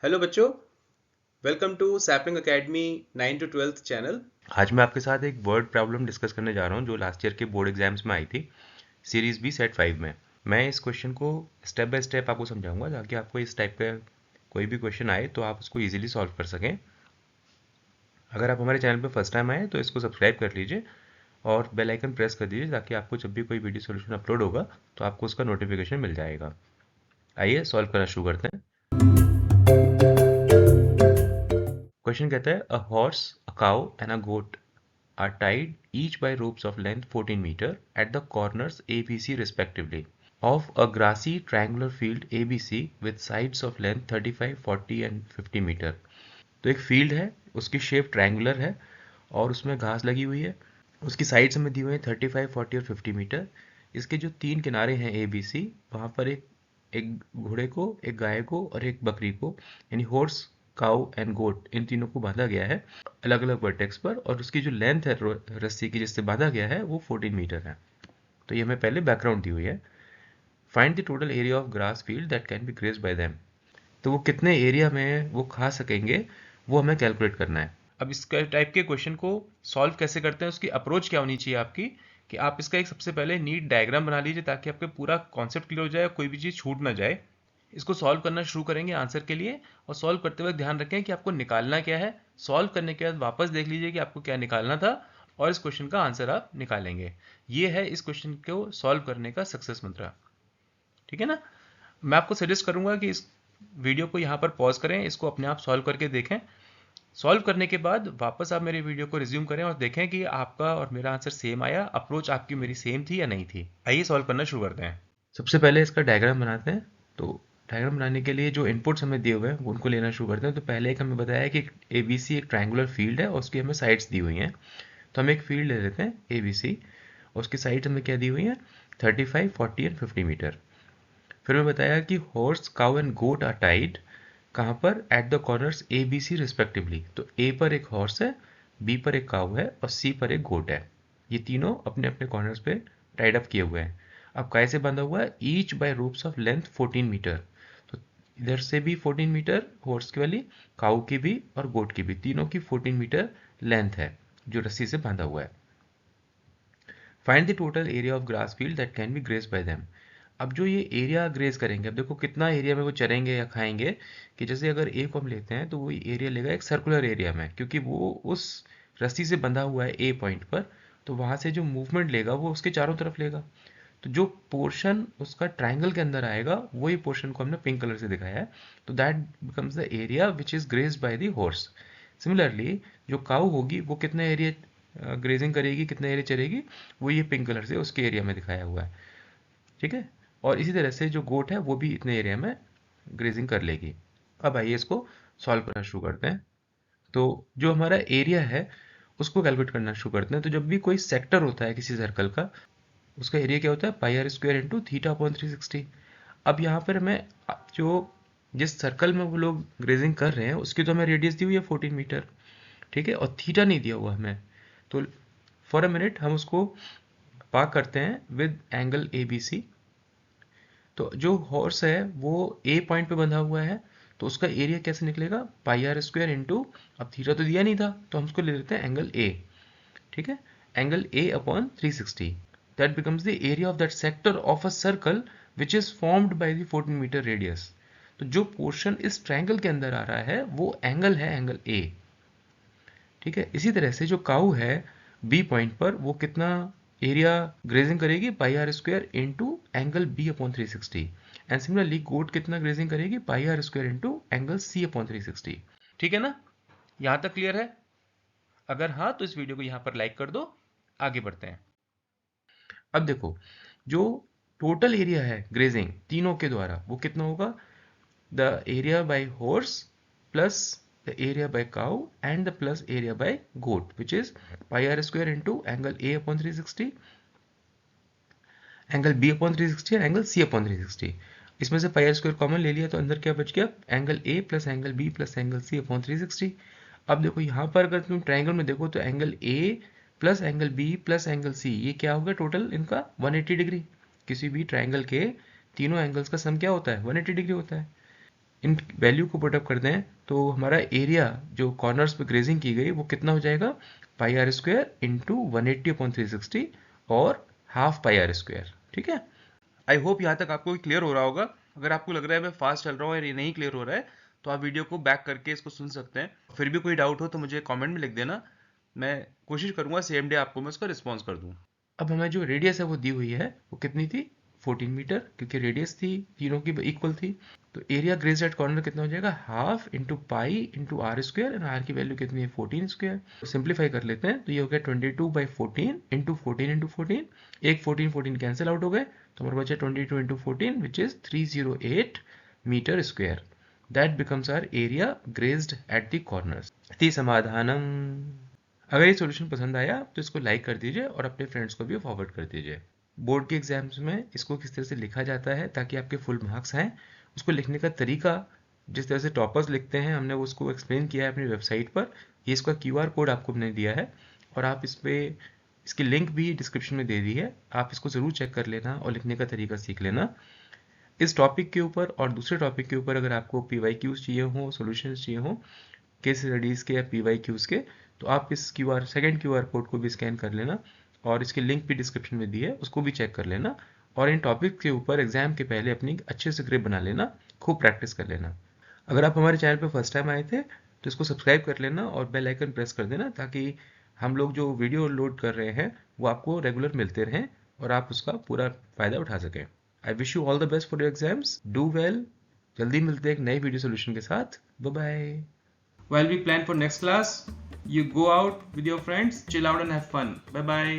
Hello बच्चों, welcome to Sapling Academy 9 to 12th channel. आज मैं आपके साथ एक वर्ड प्रॉब्लम डिस्कस करने जा रहा हूँ जो लास्ट ईयर के बोर्ड एग्जाम्स में आई थी सीरीज बी सेट 5 में। मैं इस क्वेश्चन को स्टेप बाय स्टेप आपको समझाऊंगा ताकि आपको इस टाइप का कोई भी क्वेश्चन आए तो आप उसको इजीली सॉल्व कर सकें। अगर आप हमारे चैनल पर फर्स्ट टाइम आए तो इसको सब्सक्राइब कर लीजिए और बेल आइकन प्रेस कर दीजिए ताकि आपको जब भी कोई वीडियो सोल्यूशन अपलोड होगा तो आपको उसका नोटिफिकेशन मिल जाएगा। आइए सॉल्व करना शुरू करते हैं। क्वेश्चन कहता है a horse, a cow and a goat are tied each by ropes of length 14 meter at the corners ABC respectively of a grassy triangular field ABC with sides of length 35, 40 and 50 meter। तो एक field है, उसकी shape triangular है और उसमें घास लगी हुई है। उसकी साइड्स हमें दी हुई है 35, 40 और 50 मीटर। इसके जो तीन किनारे हैं ए बी सी, वहाँ पर एक एक घोड़े को, एक गाय को और एक बकरी को, यानी हॉर्स, काउ एंड गोट, इन तीनों को बांधा गया है अलग अलग वर्टेक्स पर, और उसकी जो लेंथ है रस्सी की जिससे बांधा गया है वो 14 मीटर है। तो ये हमें पहले बैकग्राउंड दी हुई है। Find the total area of grass field that can be graced bye them. तो वो कितने एरिया में वो खा सकेंगे वो हमें कैलकुलेट करना है। अब इस टाइप के क्वेश्चन को सॉल्व कैसे करते हैं, उसकी अप्रोच क्या होनी चाहिए आपकी, कि आप इसका एक सबसे पहले नीट डायग्राम बना लीजिए ताकि आपके पूरा कॉन्सेप्ट क्लियर हो जाए, कोई भी चीज़ छूट ना जाए। इसको सॉल्व करना शुरू करेंगे आंसर के लिए, और सॉल्व करते वक्त ध्यान रखें कि आपको निकालना क्या है। सॉल्व करने के बाद वापस देख लीजिए कि आपको क्या निकालना था और इस क्वेश्चन का आंसर आप निकालेंगे। ये है इस क्वेश्चन को सॉल्व करने का सक्सेस मंत्र। ठीक है ना। मैं आपको सजेस्ट करूंगा कि इस वीडियो को यहाँ पर पॉज करें, इसको अपने आप सॉल्व करके देखें। सॉल्व करने के बाद वापस आप मेरे वीडियो को रिज्यूम करें और देखें कि आपका और मेरा आंसर सेम आया, अप्रोच आपकी मेरी सेम थी या नहीं थी। आइए सॉल्व करना शुरू करते हैं। सबसे पहले इसका डायग्राम बनाते हैं। तो डायग्राम बनाने के लिए जो इनपुट्स हमें दिए हुए हैं उनको लेना शुरू करते हैं। तो पहले एक हमें बताया कि ए बी सी एक ट्रायंगुलर फील्ड है और उसकी हमें साइड्स दी हुई हैं। तो हम एक फील्ड ले लेते हैं ए बी सी, और उसकी साइड्स हमें क्या दी हुई हैं, 35, 40 एंड 50 मीटर। फिर मैं बताया कि horse, cow and goat are tied कहाँ पर, at the corners A B C respectively. तो ए पर एक हॉर्स है, बी पर एक काउ है और सी पर एक गोट है। ये तीनों अपने अपने कॉर्नर्स पे टाइड अप किए हुए हैं। अब कैसे बंधा हुआ है, each by ropes of length 14 metre. तो इधर से भी 14 मीटर हॉर्स की वाली, काउ की भी और गोट की भी, तीनों की 14 मीटर लेंथ है जो रस्सी से बांधा हुआ है। Find the total area of grass field that can be graced bye them. अब जो ये एरिया ग्रेज करेंगे, अब देखो कितना एरिया में वो चरेंगे या खाएंगे। कि जैसे अगर ए को हम लेते हैं तो वो एरिया लेगा एक सर्कुलर एरिया में, क्योंकि वो उस रस्सी से बंधा हुआ है ए पॉइंट पर। तो वहां से जो मूवमेंट लेगा वो उसके चारों तरफ लेगा। तो जो पोर्शन उसका ट्राइंगल के अंदर आएगा वही पोर्शन को हमने पिंक कलर से दिखाया है। तो that becomes the area which is grazed by the horse. Similarly जो काऊ होगी वो कितना एरिया ग्रेजिंग करेगी, कितना एरिया चरेगी, वो ये पिंक कलर से उसके एरिया में दिखाया हुआ है। ठीक है। और इसी तरह से जो गोट है वो भी इतने एरिया में ग्रेजिंग कर लेगी। अब आइए इसको सॉल्व करना शुरू करते हैं। तो जो हमारा एरिया है उसको कैलकुलेट करना शुरू करते हैं। तो जब भी कोई सेक्टर होता है किसी सर्कल का, उसका एरिया क्या होता है, pi r square into theta upon 360। अब यहाँ पर हमें जो जिस सर्कल में वो लोग ग्रेजिंग कर रहे हैं उसकी तो हमें रेडियस दी हुई है 14 मीटर। ठीक है, और थीटा नहीं दिया हुआ हमें। तो फॉर अ मिनट हम उसको पार्क करते हैं with angle A B C. तो जो हॉर्स है वो ए पॉइंट पे बंधा हुआ है, तो उसका एरिया कैसे निकलेगा, पाई आर स्क्वायर इंटू, अब थीटा तो दिया नहीं था तो हम उसको ले लेते हैं एंगल ए। ठीक है, angle A upon 360, that becomes the area of that sector of a circle which is formed by the 14 metre radius. तो जो पोर्शन इस ट्रायंगल के अंदर आ रहा है वो एंगल है, एंगल ए। ठीक है, इसी तरह से जो काऊ है बी पॉइंट पर वो कितना एरिया ग्रेजिंग करेगी, pi r square into angle B upon 360। And similarly goat कितना ग्रेजिंग करेगी, pi r square into angle C upon 360। ठीक है ना, यहां तक क्लियर है? अगर हाँ तो इस वीडियो को यहां पर लाइक कर दो। आगे बढ़ते हैं। अब देखो जो टोटल एरिया है ग्रेजिंग तीनों के द्वारा वो कितना होगा, the area by horse plus the area by cow and the plus area by goat, which is pi r square into angle a upon 360, angle b upon 360 और एंगल c अपॉन 360। इसमें से पाई r square common ले लिया तो अंदर क्या बच गया, angle a plus angle b plus angle c upon 360। अब देखो यहाँ पर अगर तुम ट्राइंगल में देखो तो angle a plus angle b plus angle c, ये क्या होगा टोटल इनका 180 डिग्री। किसी भी ट्राइंगल के तीनों एंगल्स का सम क्या होता है, 180 डिग्री होता है। इन वैल्यू को पुटअप करते हैं तो हमारा एरिया जो कॉर्नर्स पे ग्रेजिंग की गई वो कितना हो जाएगा, पाई आर स्क्वायर इंटू 180/360 और हाफ पाई आर स्क्वायर। ठीक है, आई होप यहाँ तक आपको क्लियर हो रहा होगा। अगर आपको लग रहा है मैं फास्ट चल रहा हूँ और ये नहीं क्लियर हो रहा है तो आप वीडियो को बैक करके इसको सुन सकते हैं। फिर भी कोई डाउट हो तो मुझे कमेंट में लिख देना, मैं कोशिश करूंगा सेम डे आपको मैं उसका रिस्पॉन्स कर दूँ। अब हमें जो रेडियस है वो दी हुई है, वो कितनी थी, 14 मीटर, क्योंकि रेडियस थी तीनों की इक्वल थी। तो एरिया ग्रेज्ड एट कॉर्नर कितना हो जाएगा, half into pi into r square, and r की वैल्यू कितनी है, 14 स्क्वायर। तो सिंप्लीफाई कर लेते हैं तो ये हो गया 22/14 इंटू 14 इंटू 14, एक 14 कैंसिल आउट हो गए तो हमारे बचा 22 into 14 which is 308 metre square. That becomes our area grazed at the corners. इति समाधानम। अगर ये सॉल्यूशन पसंद आया तो इसको लाइक कर दीजिए और अपने फ्रेंड्स को भी फॉरवर्ड कर दीजिए। बोर्ड के एग्जाम्स में इसको किस तरह से लिखा जाता है ताकि आपके फुल मार्क्स आएँ, उसको लिखने का तरीका जिस तरह से टॉपर्स लिखते हैं हमने उसको एक्सप्लेन किया है अपनी वेबसाइट पर। ये इसका QR कोड आपको हमने दिया है और आप इस पर इसकी लिंक भी डिस्क्रिप्शन में दे दी है, आप इसको ज़रूर चेक कर लेना और लिखने का तरीका सीख लेना। इस टॉपिक के ऊपर और दूसरे टॉपिक के ऊपर अगर आपको PYQs चाहिए हो, सॉल्यूशंस चाहिए हो केस स्टडीज़ के या PYQs के, तो आप इस सेकेंड QR कोड को भी स्कैन कर लेना और इसकी लिंक भी डिस्क्रिप्शन में दी है, उसको भी चेक कर लेना और इन टॉपिक के ऊपर एग्जाम के पहले अपनी अच्छे से ग्रिप बना लेना, खूब प्रैक्टिस कर लेना। अगर आप हमारे चैनल पर फर्स्ट टाइम आए थे तो इसको सब्सक्राइब कर लेना और बेल आइकन प्रेस कर देना ताकि हम लोग जो वीडियो लोड कर रहे हैं वो आपको रेगुलर मिलते रहें और आप उसका पूरा फ़ायदा उठा सकें। I wish you all the best for your exams, do well. जल्दी मिलते हैं एक नई वीडियो सोल्यूशन के साथ। Bye bye. While we plan for next class, you go out with your friends, chill out and have fun. Bye bye.